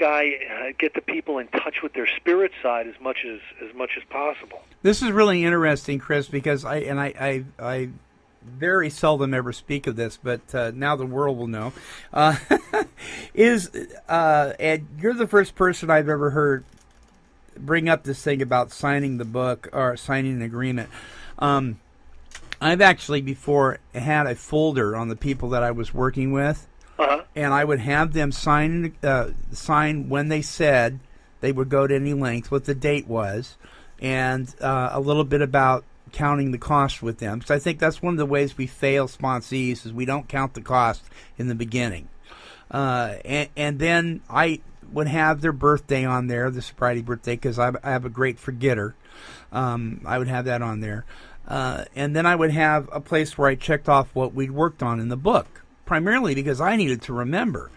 people in touch with their spirit side as much as possible. This is really interesting, Chris, because I very seldom ever speak of this, but now the world will know. And you're the first person I've ever heard bring up this thing about signing the book or signing an agreement. I've actually before had a folder on the people that I was working with, and I would have them sign when they said they would go to any length, what the date was, and a little bit about counting the cost with them, because I think that's one of the ways we fail sponsees is we don't count the cost in the beginning. And then I would have their birthday on there, the sobriety birthday, because I have a great forgetter. I would have that on there. And then I would have a place where I checked off what we'd worked on in the book, primarily because I needed to remember.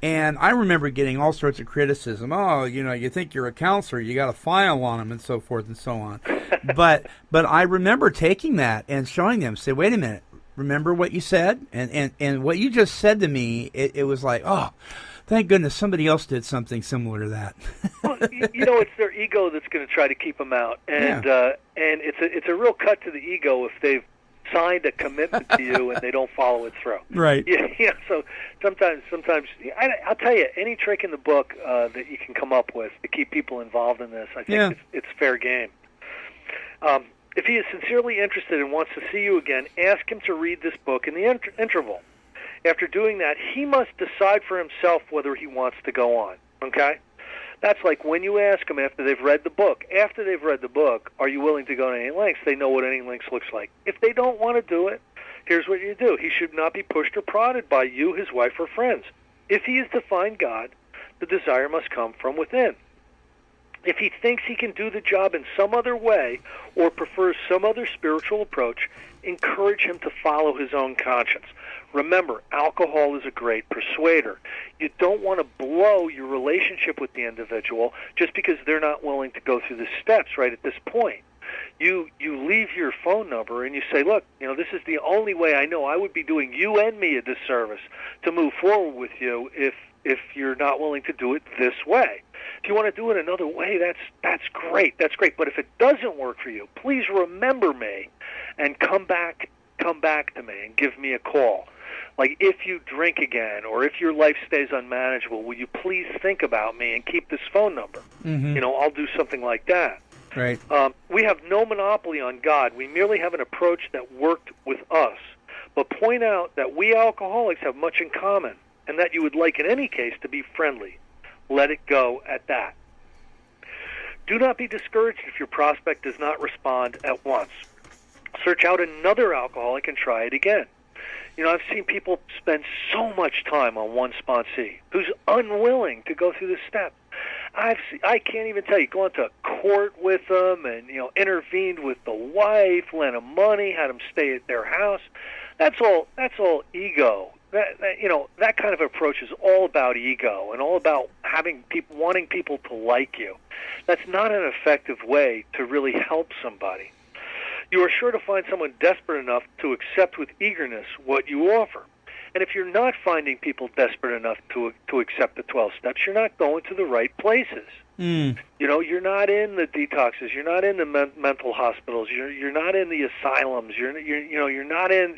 And I remember getting all sorts of criticism. Oh, you think you're a counselor, you got a file on them and so forth and so on. But I remember taking that and showing them, say, wait a minute, remember what you said? And what you just said to me, it was like, oh, thank goodness somebody else did something similar to that. Well, it's their ego that's going to try to keep them out. And and it's a real cut to the ego if they've signed a commitment to you and they don't follow it through. Right. So sometimes I'll tell you, any trick in the book that you can come up with to keep people involved in this, I think it's fair game. If he is sincerely interested and wants to see you again, ask him to read this book in the interval. After doing that, he must decide for himself whether he wants to go on. Okay? That's like when you ask them after they've read the book. After they've read the book, are you willing to go to any lengths? They know what any lengths looks like. If they don't want to do it, here's what you do. He should not be pushed or prodded by you, his wife, or friends. If he is to find God, the desire must come from within. If he thinks he can do the job in some other way or prefers some other spiritual approach, encourage him to follow his own conscience. Remember, alcohol is a great persuader. You don't want to blow your relationship with the individual just because they're not willing to go through the steps right at this point. You leave your phone number and you say, look, this is the only way I know I would be doing you and me a disservice to move forward with you if you're not willing to do it this way. If you want to do it another way, that's great. That's great. But if it doesn't work for you, please remember me and come back to me and give me a call. Like, if you drink again or if your life stays unmanageable, will you please think about me and keep this phone number? Mm-hmm. I'll do something like that. Right. We have no monopoly on God. We merely have an approach that worked with us. But point out that we alcoholics have much in common and that you would like in any case to be friendly. Let it go at that. Do not be discouraged if your prospect does not respond at once. Search out another alcoholic and try it again. I've seen people spend so much time on one sponsee who's unwilling to go through the steps. I can't even tell you, gone to court with them and, intervened with the wife, lent him money, had him stay at their house. That's all ego. That kind of approach is all about ego and all about wanting people to like you. That's not an effective way to really help somebody. You are sure to find someone desperate enough to accept with eagerness what you offer. And if you're not finding people desperate enough to accept the 12 steps, you're not going to the right places. You're not in the detoxes. You're not in the mental hospitals. You're not in the asylums. You're not at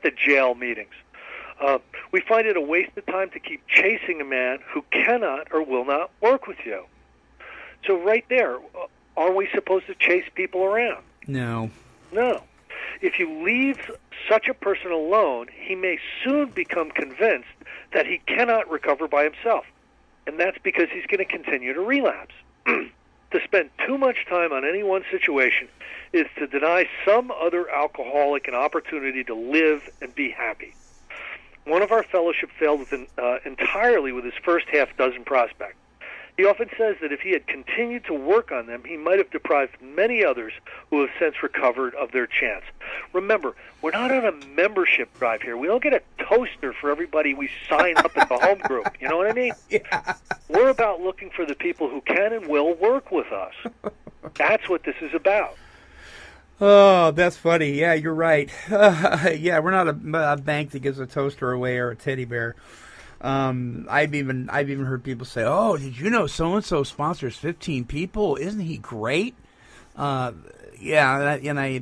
the jail meetings. We find it a waste of time to keep chasing a man who cannot or will not work with you. So right there, are we supposed to chase people around? No. If you leave such a person alone, he may soon become convinced that he cannot recover by himself. And that's because he's going to continue to relapse. To spend too much time on any one situation is to deny some other alcoholic an opportunity to live and be happy. One of our fellowship failed entirely with his first half dozen prospects. He often says that if he had continued to work on them, he might have deprived many others who have since recovered of their chance. Remember, we're not on a membership drive here. We don't get a toaster for everybody we sign up at the home group. You know what I mean? Yeah. We're about looking for the people who can and will work with us. That's what this is about. Oh, that's funny. Yeah, you're right. Yeah, we're not a bank that gives a toaster away or a teddy bear. I've even heard people say, "Oh, did you know so and so sponsors 15 people? Isn't he great?" Yeah, and I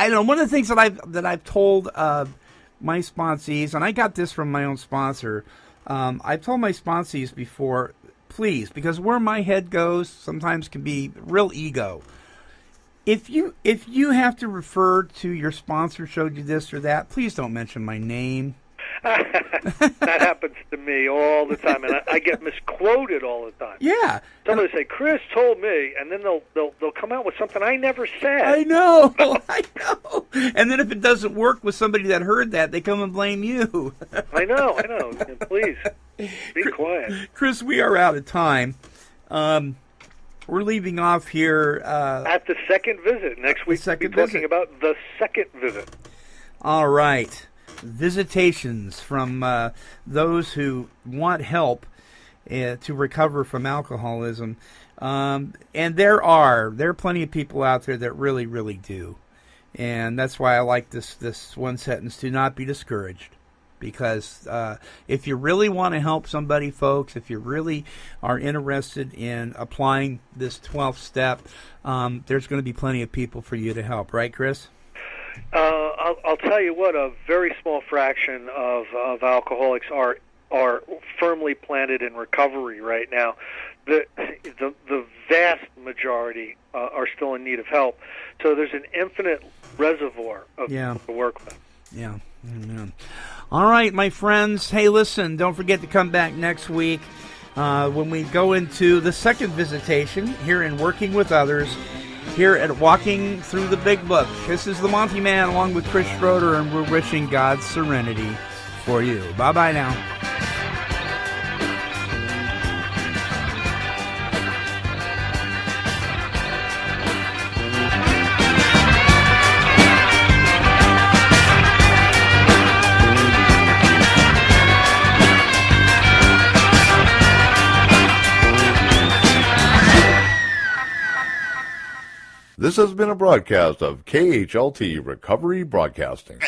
know one of the things that I've told my sponsees, and I got this from my own sponsor. I've told my sponsees before, please, because where my head goes sometimes can be real ego. If you have to refer to your sponsor showed you this or that, please don't mention my name. That happens to me all the time, and I get misquoted all the time. Yeah, somebody say Chris told me, and then they'll come out with something I never said. I know. And then if it doesn't work with somebody that heard that, they come and blame you. I know. Please be quiet, Chris. We are out of time. We're leaving off here at the second visit next week. We'll be talking about the second visit. All right. Visitations from those who want help to recover from alcoholism, and there are plenty of people out there that really, really do, and that's why I like this one sentence: "Do not be discouraged," because if you really want to help somebody, folks, if you really are interested in applying this 12th step, there's going to be plenty of people for you to help, right, Chris? I'll tell you what, a very small fraction of alcoholics are firmly planted in recovery right now. The vast majority are still in need of help. So there's an infinite reservoir of people to work with. Yeah. Amen. All right, my friends. Hey, listen, don't forget to come back next week when we go into the second visitation here in Working with Others, here at Walking Through the Big Book. This is the Monty'man along with Chris Schroeder, and we're wishing God's serenity for you. Bye-bye now. This has been a broadcast of KHLT Recovery Broadcasting.